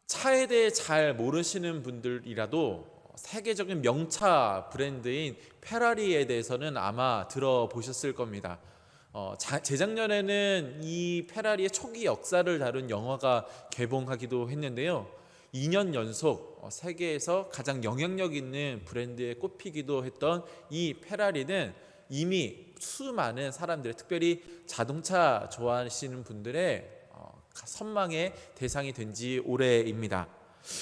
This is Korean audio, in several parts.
차에 대해 잘 모르시는 분들이라도 세계적인 명차 브랜드인 페라리에 대해서는 아마 들어보셨을 겁니다. 재작년에는 이 페라리의 초기 역사를 다룬 영화가 개봉하기도 했는데요. 2년 연속 세계에서 가장 영향력 있는 브랜드에 꼽히기도 했던 이 페라리는 이미 수많은 사람들, 특별히 자동차 좋아하시는 분들의 선망의 대상이 된 지 오래입니다.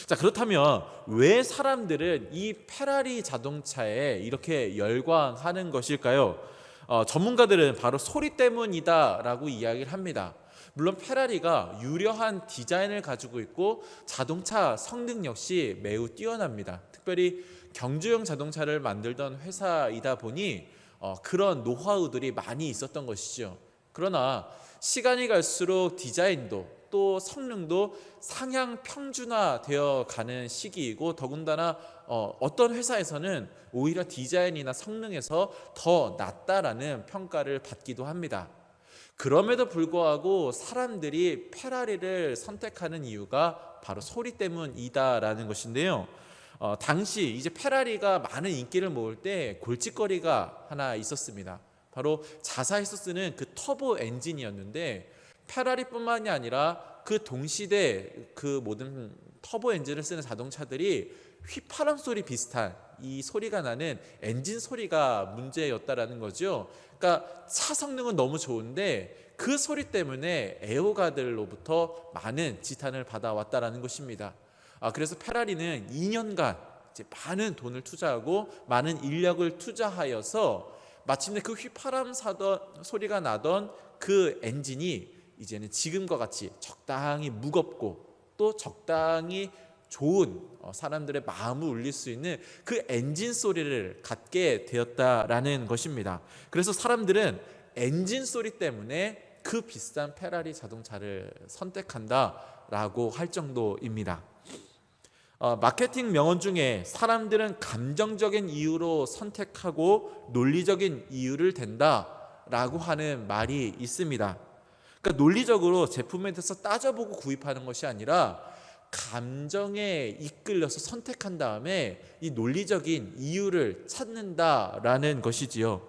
자, 그렇다면 왜 사람들은 이 페라리 자동차에 이렇게 열광하는 것일까요? 전문가들은 바로 소리 때문이다라고 이야기를 합니다. 물론 페라리가 유려한 디자인을 가지고 있고 자동차 성능 역시 매우 뛰어납니다. 특별히 경주용 자동차를 만들던 회사이다 보니 그런 노하우들이 많이 있었던 것이죠. 그러나 시간이 갈수록 디자인도 또 성능도 상향 평준화되어 가는 시기이고, 더군다나 어떤 회사에서는 오히려 디자인이나 성능에서 더 낫다라는 평가를 받기도 합니다. 그럼에도 불구하고 사람들이 페라리를 선택하는 이유가 바로 소리 때문이다라는 것인데요. 당시 이제 페라리가 많은 인기를 모을 때 골칫거리가 하나 있었습니다. 바로 자사에서 쓰는 그 터보 엔진이었는데, 페라리뿐만이 아니라 그 동시대 그 모든 터보 엔진을 쓰는 자동차들이 휘파람 소리 비슷한 이 소리가 나는 엔진 소리가 문제였다라는 거죠. 그러니까 차 성능은 너무 좋은데 그 소리 때문에 애호가들로부터 많은 지탄을 받아왔다라는 것입니다. 그래서 페라리는 2년간 이제 많은 돈을 투자하고 많은 인력을 투자하여서 마침내 그 휘파람 소리가 나던 그 엔진이 이제는 지금과 같이 적당히 무겁고 또 적당히 좋은 사람들의 마음을 울릴 수 있는 그 엔진 소리를 갖게 되었다라는 것입니다. 그래서 사람들은 엔진 소리 때문에 그 비싼 페라리 자동차를 선택한다라고 할 정도입니다. 마케팅 명언 중에 사람들은 감정적인 이유로 선택하고 논리적인 이유를 댄다라고 하는 말이 있습니다. 그러니까 논리적으로 제품에 대해서 따져보고 구입하는 것이 아니라 감정에 이끌려서 선택한 다음에 이 논리적인 이유를 찾는다라는 것이지요.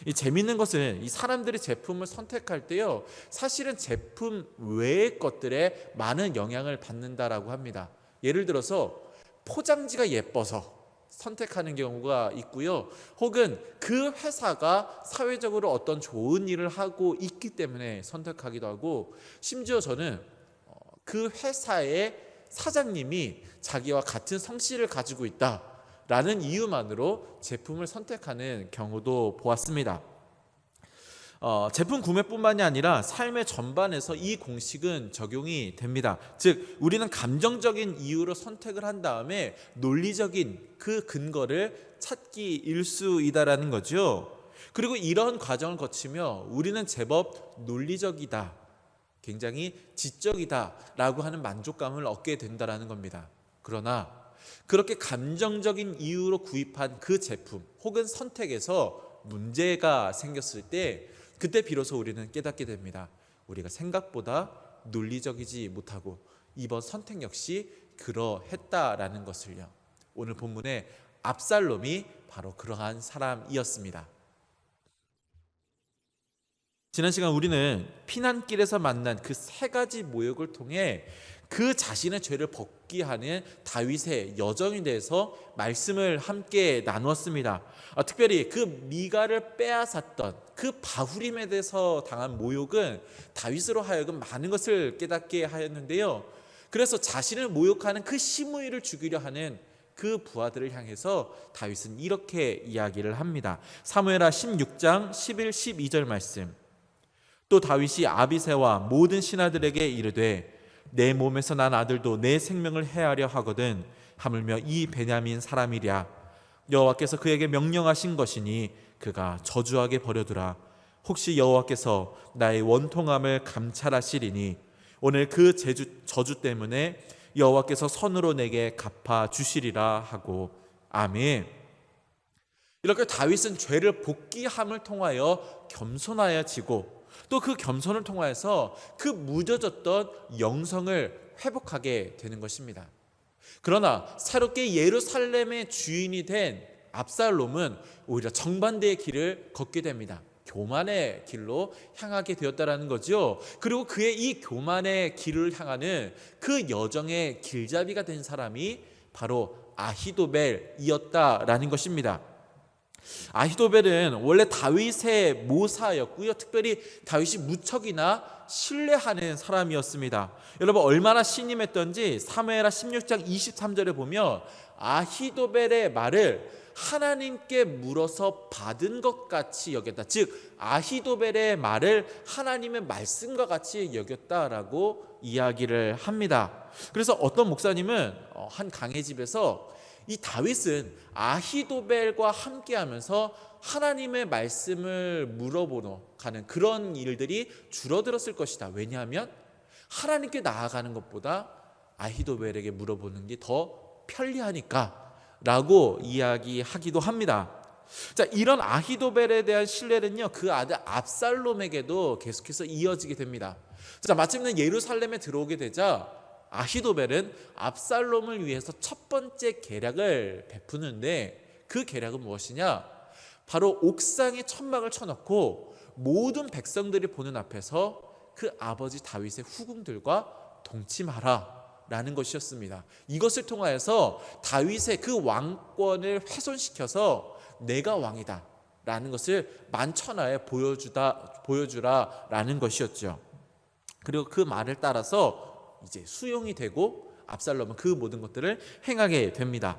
이 재미있는 것은 이 사람들이 제품을 선택할 때요, 사실은 제품 외의 것들에 많은 영향을 받는다라고 합니다. 예를 들어서 포장지가 예뻐서 선택하는 경우가 있고요. 혹은 그 회사가 사회적으로 어떤 좋은 일을 하고 있기 때문에 선택하기도 하고, 심지어 저는 그 회사의 사장님이 자기와 같은 성씨를 가지고 있다라는 이유만으로 제품을 선택하는 경우도 보았습니다. 제품 구매뿐만이 아니라 삶의 전반에서 이 공식은 적용이 됩니다. 즉, 우리는 감정적인 이유로 선택을 한 다음에 논리적인 그 근거를 찾기 일쑤이다라는 거죠. 그리고 이런 과정을 거치며 우리는 제법 논리적이다, 굉장히 지적이다라고 하는 만족감을 얻게 된다라는 겁니다. 그러나 그렇게 감정적인 이유로 구입한 그 제품 혹은 선택에서 문제가 생겼을 때, 그때 비로소 우리는 깨닫게 됩니다. 우리가 생각보다 논리적이지 못하고 이번 선택 역시 그러했다라는 것을요. 오늘 본문의 압살롬이 바로 그러한 사람이었습니다. 지난 시간 우리는 피난길에서 만난 그 세 가지 모욕을 통해 그 자신의 죄를 벗기하는 다윗의 여정에 대해서 말씀을 함께 나누었습니다. 특별히 그 미갈을 빼앗았던 그 바후림에 대해서 당한 모욕은 다윗으로 하여금 많은 것을 깨닫게 하였는데요. 그래서 자신을 모욕하는 그 시므이를 죽이려 하는 그 부하들을 향해서 다윗은 이렇게 이야기를 합니다. 사무엘하 16장 11, 12절 말씀. 또 다윗이 아비새와 모든 신하들에게 이르되 내 몸에서 난 아들도 내 생명을 해하려 하거든 하물며 이 베냐민 사람이랴. 여호와께서 그에게 명령하신 것이니 그가 저주하게 버려두라. 혹시 여호와께서 나의 원통함을 감찰하시리니 오늘 그 저주 때문에 여호와께서 선으로 내게 갚아 주시리라 하고. 아멘. 이렇게 다윗은 죄를 복기함을 통하여 겸손하여지고 또 그 겸손을 통하여서 그 무뎌졌던 영성을 회복하게 되는 것입니다. 그러나 새롭게 예루살렘의 주인이 된 압살롬은 오히려 정반대의 길을 걷게 됩니다. 교만의 길로 향하게 되었다라는 거죠. 그리고 그의 이 교만의 길을 향하는 그 여정의 길잡이가 된 사람이 바로 아히도벨이었다라는 것입니다. 아히도벨은 원래 다윗의 모사였고요. 특별히 다윗이 무척이나 신뢰하는 사람이었습니다. 여러분 얼마나 신임했던지 사무엘하 16장 23절에 보면 아히도벨의 말을 하나님께 물어서 받은 것 같이 여겼다. 즉 아히도벨의 말을 하나님의 말씀과 같이 여겼다라고 이야기를 합니다. 그래서 어떤 목사님은 한 강의 집에서 이 다윗은 아히도벨과 함께하면서 하나님의 말씀을 물어보러 가는 그런 일들이 줄어들었을 것이다. 왜냐하면 하나님께 나아가는 것보다 아히도벨에게 물어보는 게 더 편리하니까 라고 이야기하기도 합니다. 자, 이런 아히도벨에 대한 신뢰는요, 그 아들 압살롬에게도 계속해서 이어지게 됩니다. 자, 마침내 예루살렘에 들어오게 되자 아히도벨은 압살롬을 위해서 첫 번째 계략을 베푸는데 그 계략은 무엇이냐? 바로 옥상에 천막을 쳐놓고 모든 백성들이 보는 앞에서 그 아버지 다윗의 후궁들과 동침하라 라는 것이었습니다. 이것을 통하여서 다윗의 그 왕권을 훼손시켜서 내가 왕이다 라는 것을 만천하에 보여주라 라는 것이었죠. 그리고 그 말을 따라서 이제 수용이 되고 압살롬은 그 모든 것들을 행하게 됩니다.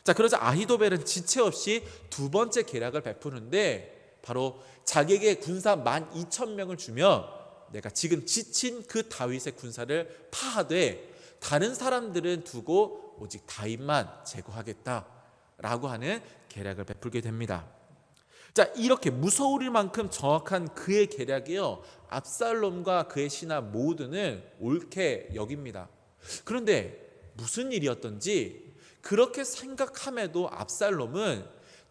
자, 그러자 아히도벨은 지체 없이 두 번째 계략을 베푸는데 바로 자기에게 군사 12,000명을 주면 내가 지금 지친 그 다윗의 군사를 파하되 다른 사람들은 두고 오직 다윗만 제거하겠다라고 하는 계략을 베풀게 됩니다. 자, 이렇게 무서울 만큼 정확한 그의 계략이요, 압살롬과 그의 신하 모두는 옳게 여깁니다. 그런데 무슨 일이었던지 그렇게 생각함에도 압살롬은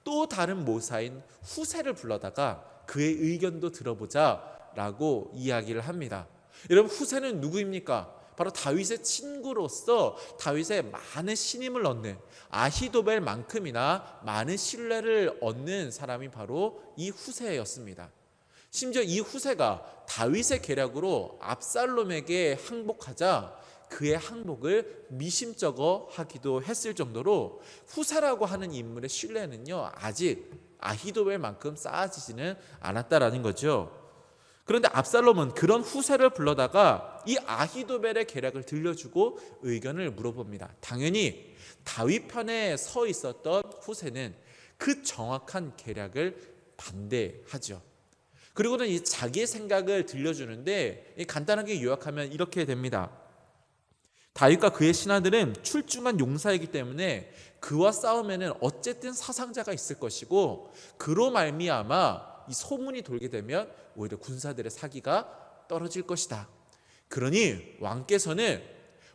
또 다른 모사인 후세를 불러다가 그의 의견도 들어보자라고 이야기를 합니다. 여러분, 후세는 누구입니까? 바로 다윗의 친구로서 다윗의 많은 신임을 얻는, 아히도벨만큼이나 많은 신뢰를 얻는 사람이 바로 이 후세였습니다. 심지어 이 후세가 다윗의 계략으로 압살롬에게 항복하자 그의 항복을 미심쩍어 하기도 했을 정도로 후세라고 하는 인물의 신뢰는요, 아직 아히도벨만큼 쌓아지지는 않았다라는 거죠. 그런데 압살롬은 그런 후세를 불러다가 이 아히도벨의 계략을 들려주고 의견을 물어봅니다. 당연히 다윗 편에 서 있었던 후세는 그 정확한 계략을 반대하죠. 그리고는 이 자기의 생각을 들려주는데 간단하게 요약하면 이렇게 됩니다. 다윗과 그의 신하들은 출중한 용사이기 때문에 그와 싸우면은 어쨌든 사상자가 있을 것이고, 그로 말미암아 이 소문이 돌게 되면 오히려 군사들의 사기가 떨어질 것이다. 그러니 왕께서는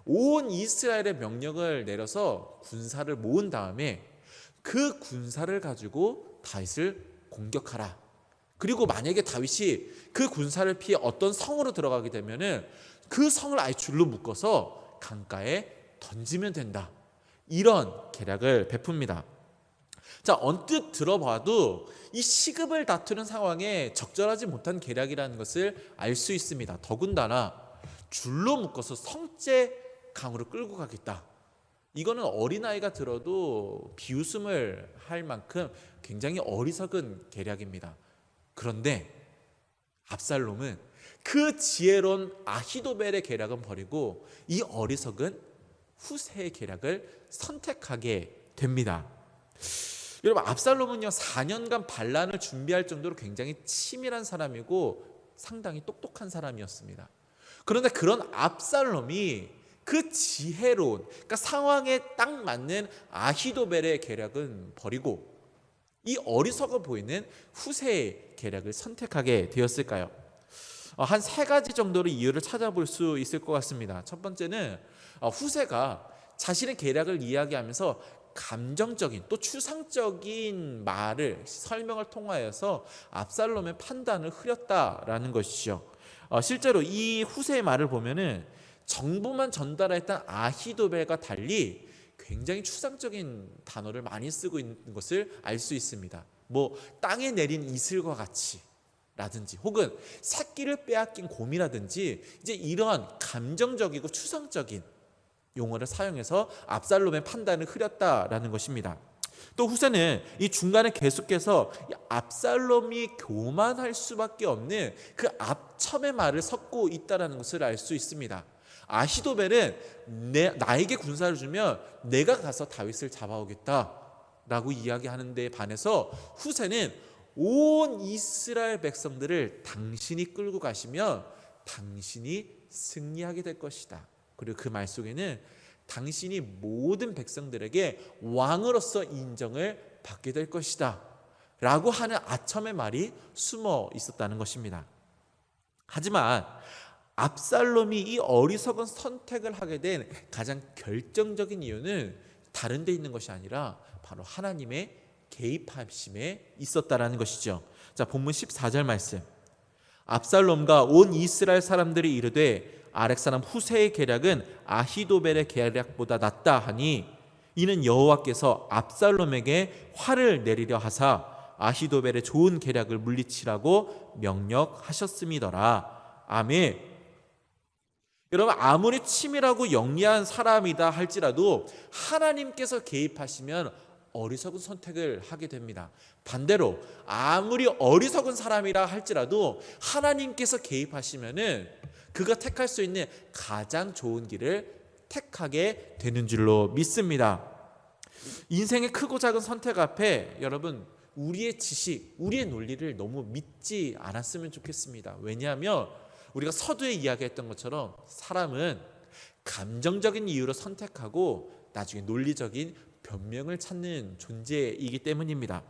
온 이스라엘의 명령을 내려서 군사를 모은 다음에 그 군사를 가지고 다윗을 공격하라. 그리고 만약에 다윗이 그 군사를 피해 어떤 성으로 들어가게 되면은 그 성을 아예 줄로 묶어서 강가에 던지면 된다. 이런 계략을 베풉니다. 자, 언뜻 들어봐도 이 시급을 다투는 상황에 적절하지 못한 계략이라는 것을 알 수 있습니다. 더군다나 줄로 묶어서 성째 강으로 끌고 가겠다. 이거는 어린아이가 들어도 비웃음을 할 만큼 굉장히 어리석은 계략입니다. 그런데 압살롬은 그 지혜로운 아히도벨의 계략은 버리고 이 어리석은 후세의 계략을 선택하게 됩니다. 여러분, 압살롬은요 4년간 반란을 준비할 정도로 굉장히 치밀한 사람이고 상당히 똑똑한 사람이었습니다. 그런데 그런 압살롬이 그 지혜로운, 그러니까 상황에 딱 맞는 아히도벨의 계략은 버리고 이 어리석어 보이는 후세의 계략을 선택하게 되었을까요? 한 3가지 정도로 이유를 찾아볼 수 있을 것 같습니다. 첫 번째는 후세가 자신의 계략을 이야기하면서 감정적인 또 추상적인 말을 설명을 통하여서 압살롬의 판단을 흐렸다라는 것이죠. 실제로 이 후세의 말을 보면은 정보만 전달했던 아히도벨과 달리 굉장히 추상적인 단어를 많이 쓰고 있는 것을 알 수 있습니다. 뭐 땅에 내린 이슬과 같이 라든지 혹은 새끼를 빼앗긴 곰이라든지 이제 이러한 감정적이고 추상적인 용어를 사용해서 압살롬의 판단을 흐렸다라는 것입니다. 또 후세는 이 중간에 계속해서 압살롬이 교만할 수밖에 없는 그 앞첨의 말을 섞고 있다라는 것을 알 수 있습니다. 아히도벨은 나에게 군사를 주면 내가 가서 다윗을 잡아오겠다라고 이야기하는 데에 반해서 후세는 온 이스라엘 백성들을 당신이 끌고 가시면 당신이 승리하게 될 것이다. 그리고 그 말 속에는 당신이 모든 백성들에게 왕으로서 인정을 받게 될 것이다 라고 하는 아첨의 말이 숨어 있었다는 것입니다. 하지만 압살롬이 이 어리석은 선택을 하게 된 가장 결정적인 이유는 다른 데 있는 것이 아니라 바로 하나님의 개입하심에 있었다라는 것이죠. 자, 본문 14절 말씀. 압살롬과 온 이스라엘 사람들이 이르되 아렉 사람 후세의 계략은 아히도벨의 계략보다 낫다 하니 이는 여호와께서 압살롬에게 화를 내리려 하사 아히도벨의 좋은 계략을 물리치라고 명령하셨음이더라. 아멘. 여러분, 아무리 치밀하고 영리한 사람이다 할지라도 하나님께서 개입하시면 어리석은 선택을 하게 됩니다. 반대로 아무리 어리석은 사람이라 할지라도 하나님께서 개입하시면은 그가 택할 수 있는 가장 좋은 길을 택하게 되는 줄로 믿습니다. 인생의 크고 작은 선택 앞에 여러분 우리의 지식, 우리의 논리를 너무 믿지 않았으면 좋겠습니다. 왜냐하면 우리가 서두에 이야기했던 것처럼 사람은 감정적인 이유로 선택하고 나중에 논리적인 변명을 찾는 존재이기 때문입니다.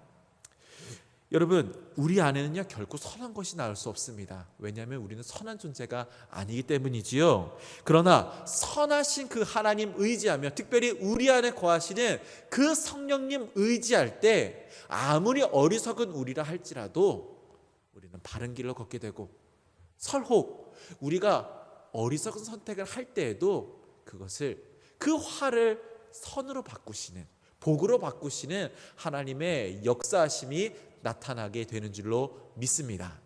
여러분, 우리 안에는요 결코 선한 것이 나올 수 없습니다. 왜냐하면 우리는 선한 존재가 아니기 때문이지요. 그러나 선하신 그 하나님 의지하며 특별히 우리 안에 거하시는 그 성령님 의지할 때 아무리 어리석은 우리라 할지라도 우리는 바른 길로 걷게 되고, 설혹 우리가 어리석은 선택을 할 때에도 그것을 그 화를 선으로 바꾸시는, 복으로 바꾸시는 하나님의 역사하심이 나타나게 되는 줄로 믿습니다.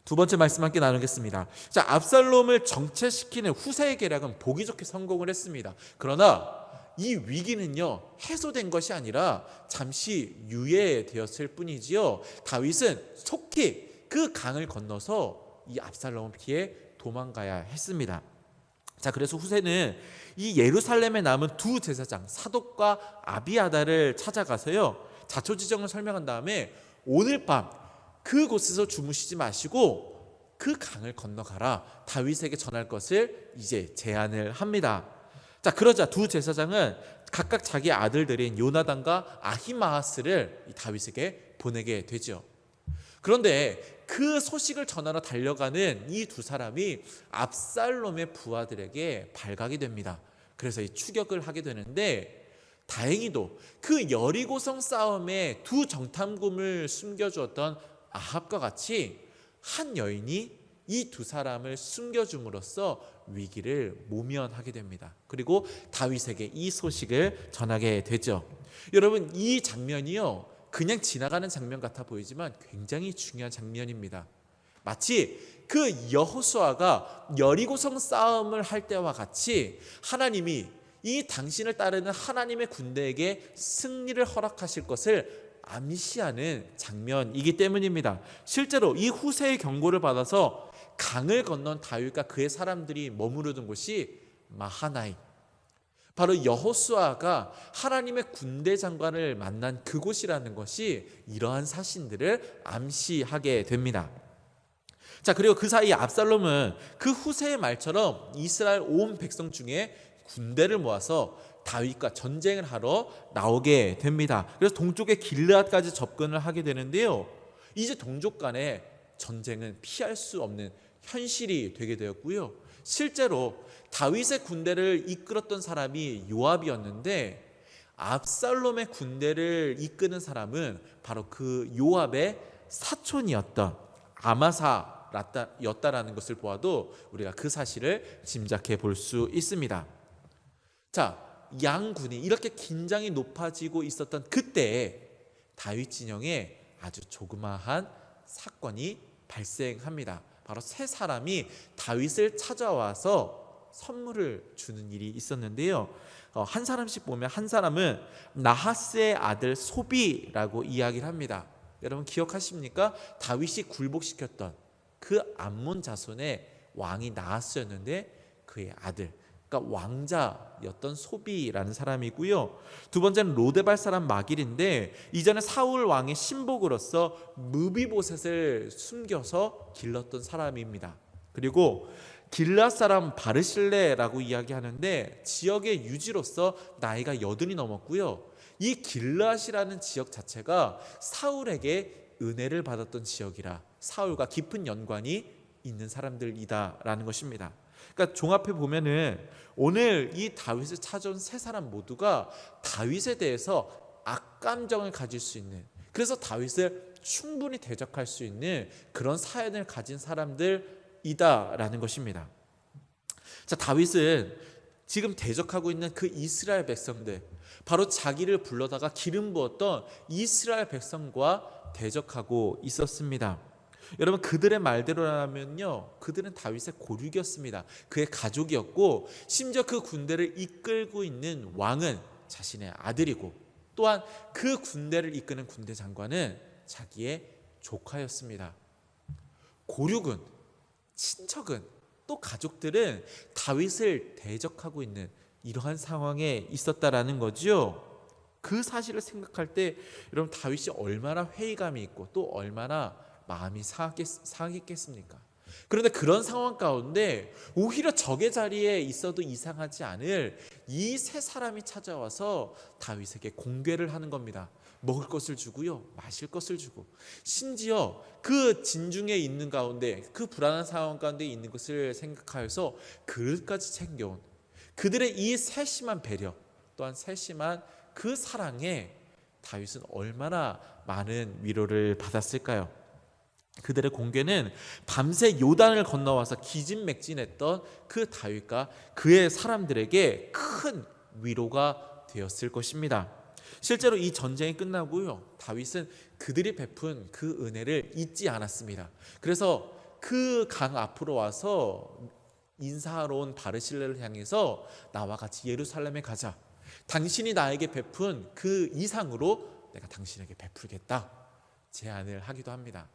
두 번째 말씀 함께 나누겠습니다. 자, 압살롬을 정체시키는 후세의 계략은 보기 좋게 성공을 했습니다. 그러나 이 위기는요 해소된 것이 아니라 잠시 유예되었을 뿐이지요. 다윗은 속히 그 강을 건너서 이 압살롬을 피해 도망가야 했습니다. 자, 그래서 후세는 이 예루살렘에 남은 두 제사장 사독과 아비아달을 찾아가서요 자초지정을 설명한 다음에 오늘 밤 그곳에서 주무시지 마시고 그 강을 건너가라, 다윗에게 전할 것을 이제 제안을 합니다. 자, 그러자 두 제사장은 각각 자기 아들들인 요나단과 아히마아스를 다윗에게 보내게 되죠. 그런데 그 소식을 전하러 달려가는 이 두 사람이 압살롬의 부하들에게 발각이 됩니다. 그래서 이 추격을 하게 되는데, 다행히도 그 여리고성 싸움에 두 정탐꾼을 숨겨주었던 아합과 같이 한 여인이 이 두 사람을 숨겨줌으로써 위기를 모면하게 됩니다. 그리고 다윗에게 이 소식을 전하게 되죠. 여러분, 이 장면이요 그냥 지나가는 장면 같아 보이지만 굉장히 중요한 장면입니다. 마치 그 여호수아가 여리고성 싸움을 할 때와 같이 하나님이 이 당신을 따르는 하나님의 군대에게 승리를 허락하실 것을 암시하는 장면이기 때문입니다. 실제로 이 후세의 경고를 받아서 강을 건넌 다윗과 그의 사람들이 머무르던 곳이 마하나임, 바로 여호수아가 하나님의 군대 장관을 만난 그곳이라는 것이 이러한 사신들을 암시하게 됩니다. 자, 그리고 그 사이 압살롬은 그 후세의 말처럼 이스라엘 온 백성 중에 군대를 모아서 다윗과 전쟁을 하러 나오게 됩니다. 그래서 동쪽의 길르앗까지 접근을 하게 되는데요, 이제 동족 간의 전쟁은 피할 수 없는 현실이 되게 되었고요, 실제로 다윗의 군대를 이끌었던 사람이 요압이었는데 압살롬의 군대를 이끄는 사람은 바로 그 요압의 사촌이었던 아마사였다라는 것을 보아도 우리가 그 사실을 짐작해 볼 수 있습니다. 자, 양군이 이렇게 긴장이 높아지고 있었던 그때에 다윗 진영에 아주 조그마한 사건이 발생합니다. 바로 세 사람이 다윗을 찾아와서 선물을 주는 일이 있었는데요. 한 사람씩 보면 한 사람은 나하스의 아들 소비라고 이야기를 합니다. 여러분 기억하십니까? 다윗이 굴복시켰던 그 암몬 자손의 왕이 나하스였는데 그의 아들, 그러니까 왕자였던 소비라는 사람이고요. 두 번째는 로데발 사람 마길인데 이전에 사울 왕의 신복으로서 무비보셋을 숨겨서 길렀던 사람입니다. 그리고 길앗 사람 바르실레라고 이야기하는데 지역의 유지로서 나이가 80이 넘었고요. 이 길앗이라는 지역 자체가 사울에게 은혜를 받았던 지역이라 사울과 깊은 연관이 있는 사람들이다라는 것입니다. 그러니까 종합해 보면은 오늘 이 다윗을 찾아온 세 사람 모두가 다윗에 대해서 악감정을 가질 수 있는, 그래서 다윗을 충분히 대적할 수 있는 그런 사연을 가진 사람들이다라는 것입니다. 자, 다윗은 지금 대적하고 있는 그 이스라엘 백성들, 바로 자기를 불러다가 기름 부었던 이스라엘 백성과 대적하고 있었습니다. 여러분 그들의 말대로라면요, 그들은 다윗의 고륙이었습니다. 그의 가족이었고 심지어 그 군대를 이끌고 있는 왕은 자신의 아들이고 또한 그 군대를 이끄는 군대 장관은 자기의 조카였습니다. 고륙은, 친척은, 또 가족들은 다윗을 대적하고 있는 이러한 상황에 있었다라는 거죠. 그 사실을 생각할 때 여러분 다윗이 얼마나 회의감이 있고 또 얼마나 마음이 상했겠습니까? 그런데 그런 상황 가운데 오히려 적의 자리에 있어도 이상하지 않을 이 세 사람이 찾아와서 다윗에게 공궤를 하는 겁니다. 먹을 것을 주고요, 마실 것을 주고, 심지어 그 진중에 있는 가운데, 그 불안한 상황 가운데 있는 것을 생각하여서 그릇까지 챙겨온 그들의 이 세심한 배려, 또한 세심한 그 사랑에 다윗은 얼마나 많은 위로를 받았을까요? 그들의 공궤는 밤새 요단을 건너와서 기진맥진했던 그 다윗과 그의 사람들에게 큰 위로가 되었을 것입니다. 실제로 이 전쟁이 끝나고요, 다윗은 그들이 베푼 그 은혜를 잊지 않았습니다. 그래서 그 강 앞으로 와서 인사하러 온 바르실레를 향해서 나와 같이 예루살렘에 가자. 당신이 나에게 베푼 그 이상으로 내가 당신에게 베풀겠다 제안을 하기도 합니다.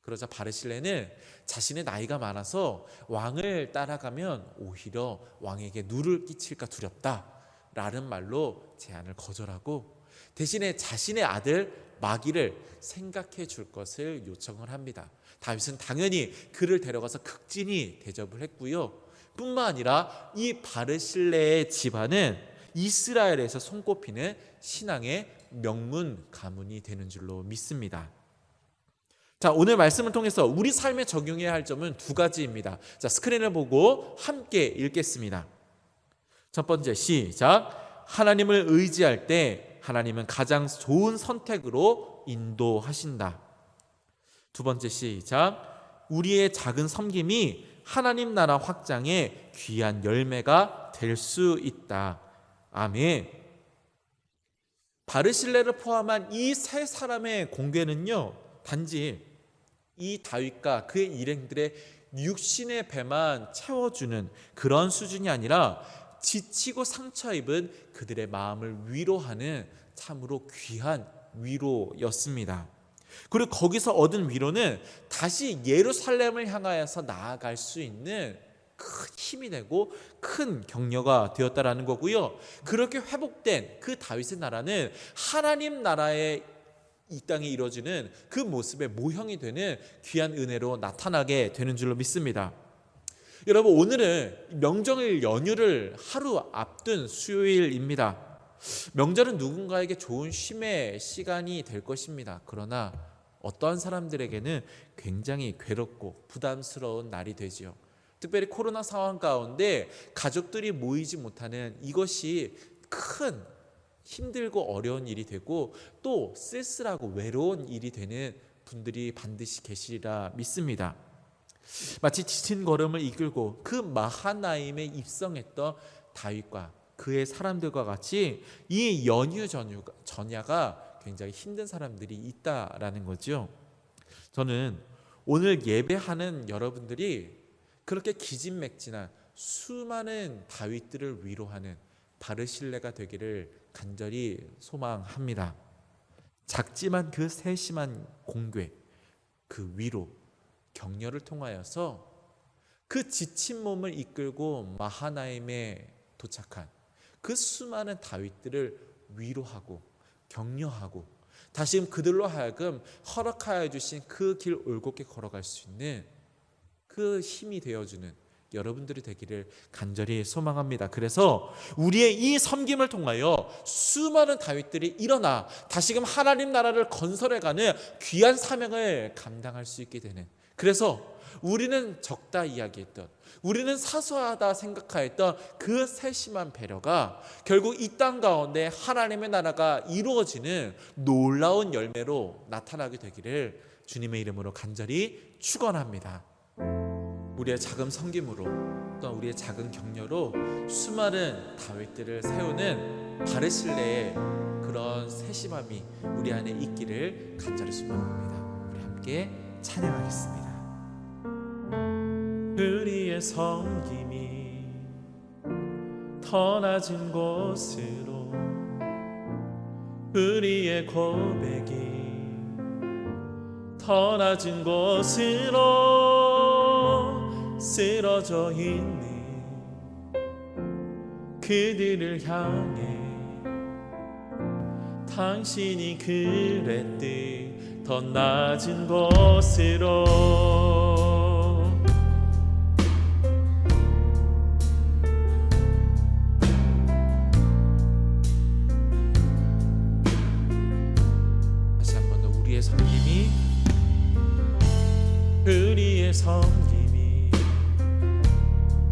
그러자 바르실레는 자신의 나이가 많아서 왕을 따라가면 오히려 왕에게 누를 끼칠까 두렵다라는 말로 제안을 거절하고 대신에 자신의 아들 마기를 생각해 줄 것을 요청을 합니다. 다윗은 당연히 그를 데려가서 극진히 대접을 했고요. 뿐만 아니라 이 바르실레의 집안은 이스라엘에서 손꼽히는 신앙의 명문 가문이 되는 줄로 믿습니다. 자, 오늘 말씀을 통해서 우리 삶에 적용해야 할 점은 두 가지입니다. 자, 스크린을 보고 함께 읽겠습니다. 첫 번째, 시작. 하나님을 의지할 때 하나님은 가장 좋은 선택으로 인도하신다. 두 번째, 시작. 우리의 작은 섬김이 하나님 나라 확장의 귀한 열매가 될 수 있다. 아멘. 바르실레를 포함한 이 세 사람의 공궤는요, 단지 이 다윗과 그의 일행들의 육신의 배만 채워주는 그런 수준이 아니라 지치고 상처 입은 그들의 마음을 위로하는 참으로 귀한 위로였습니다. 그리고 거기서 얻은 위로는 다시 예루살렘을 향하여서 나아갈 수 있는 큰 힘이 되고 큰 격려가 되었다라는 거고요. 그렇게 회복된 그 다윗의 나라는 하나님 나라의 이 땅에 이루어지는 그 모습의 모형이 되는 귀한 은혜로 나타나게 되는 줄로 믿습니다. 여러분 오늘은 명절 연휴를 하루 앞둔 수요일입니다. 명절은 누군가에게 좋은 쉼의 시간이 될 것입니다. 그러나 어떠한 사람들에게는 굉장히 괴롭고 부담스러운 날이 되지요. 특별히 코로나 상황 가운데 가족들이 모이지 못하는 이것이 큰 힘들고 어려운 일이 되고 또 쓸쓸하고 외로운 일이 되는 분들이 반드시 계시리라 믿습니다. 마치 지친 걸음을 이끌고 그 마하나임에 입성했던 다윗과 그의 사람들과 같이 이 연휴 전야가 굉장히 힘든 사람들이 있다라는 거죠. 저는 오늘 예배하는 여러분들이 그렇게 기진맥진한 수많은 다윗들을 위로하는 바르실레가 되기를 간절히 소망합니다. 작지만 그 세심한 공궤, 그 위로, 격려를 통하여서 그 지친 몸을 이끌고 마하나임에 도착한 그 수많은 다윗들을 위로하고 격려하고 다시금 그들로 하여금 허락하여 주신 그 길 올곧게 걸어갈 수 있는 그 힘이 되어주는 여러분들이 되기를 간절히 소망합니다. 그래서 우리의 이 섬김을 통하여 수많은 다윗들이 일어나 다시금 하나님 나라를 건설해가는 귀한 사명을 감당할 수 있게 되는, 그래서 우리는 적다 이야기했던, 우리는 사소하다 생각하였던 그 세심한 배려가 결국 이 땅 가운데 하나님의 나라가 이루어지는 놀라운 열매로 나타나게 되기를 주님의 이름으로 간절히 축원합니다. 우리의 작은 섬김으로 또 우리의 작은 격려로 수많은 다윗들을 세우는 바르실레의 그런 세심함이 우리 안에 있기를 간절히 소망합니다. 우리 함께 찬양하겠습니다. 우리의 섬김이 더 낮은 곳으로, 우리의 고백이 더 낮은 곳으로 쓰러져 있는 그들을 향해 당신이 그랬듯 더 낮은 곳으로 다시 한 번 더 우리의 섬김이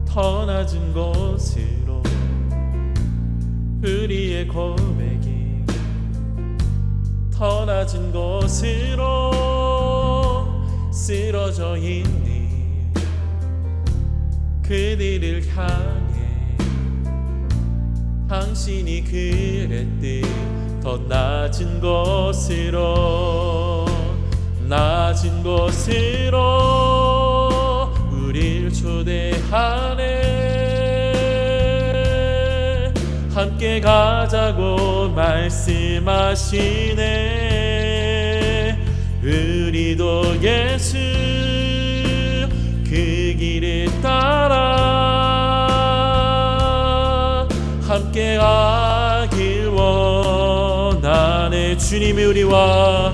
더 낮은 곳으로, 우리의 고백이 더 낮은 곳으로 쓰러져 있는 그들을 향해 당신이 그랬듯 더 낮은 곳으로, 낮은 곳으로 우릴 초대하네. 함께 가자고 말씀하시네. 우리도 예수 그 길을 따라 함께 가길 원하네. 주님이 우리와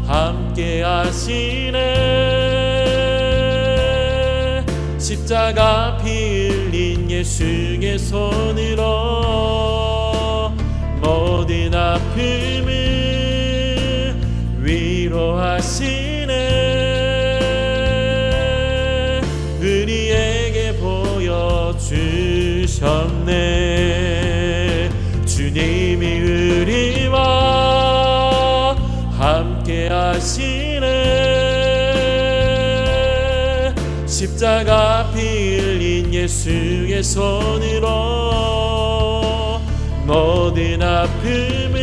함께 하시네. 십자가 피 흘린 예수의 손으로 모든 아픔을 위로하시네. 우리에게 보여주셨네. 주님이 우리와 함께 하시네. 십자가 피 흘린 예수의 손으로 모든 아픔을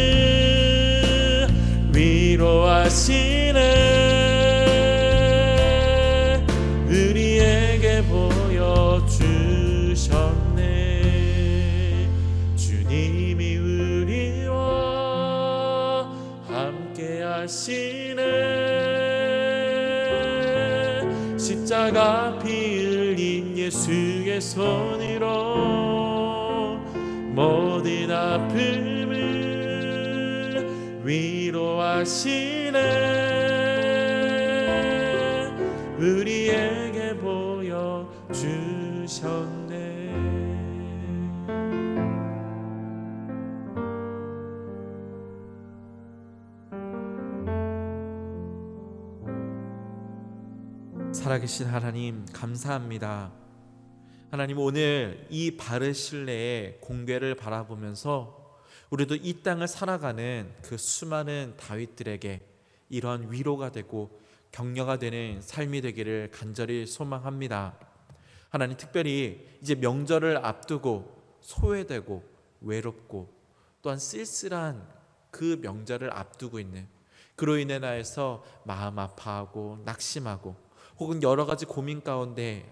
위로하시네. 우리에게 보여주셨네. 주님이 우리와 함께 하시네. 십자가 피 흘린 예수의 손으로 모든 아픔을 위로하시네. 우리에게 보여주셨네. 살아계신 하나님 감사합니다. 하나님, 오늘 이 바르실레의 공궤를 바라보면서 우리도 이 땅을 살아가는 그 수많은 다윗들에게 이러한 위로가 되고 격려가 되는 삶이 되기를 간절히 소망합니다. 하나님, 특별히 이제 명절을 앞두고 소외되고 외롭고 또한 쓸쓸한 그 명절을 앞두고 있는, 그로 인해서 마음 아파하고 낙심하고 혹은 여러 가지 고민 가운데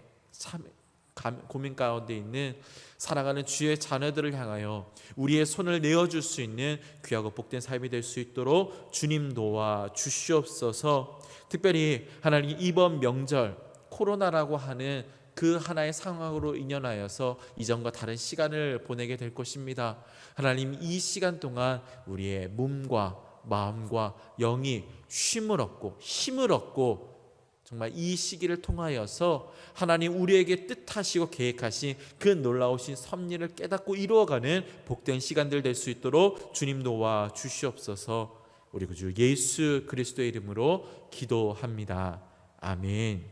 있는 사랑하는 주의 자녀들을 향하여 우리의 손을 내어줄 수 있는 귀하고 복된 삶이 될 수 있도록 주님 도와 주시옵소서. 특별히 하나님, 이번 명절 코로나라고 하는 그 하나의 상황으로 인연하여서 이전과 다른 시간을 보내게 될 것입니다. 하나님, 이 시간 동안 우리의 몸과 마음과 영이 쉼을 얻고 힘을 얻고 정말 이 시기를 통하여서 하나님 우리에게 뜻하시고 계획하신 그 놀라우신 섭리를 깨닫고 이루어가는 복된 시간들 될 수 있도록 주님 도와 주시옵소서. 우리 구주 예수 그리스도의 이름으로 기도합니다. 아멘.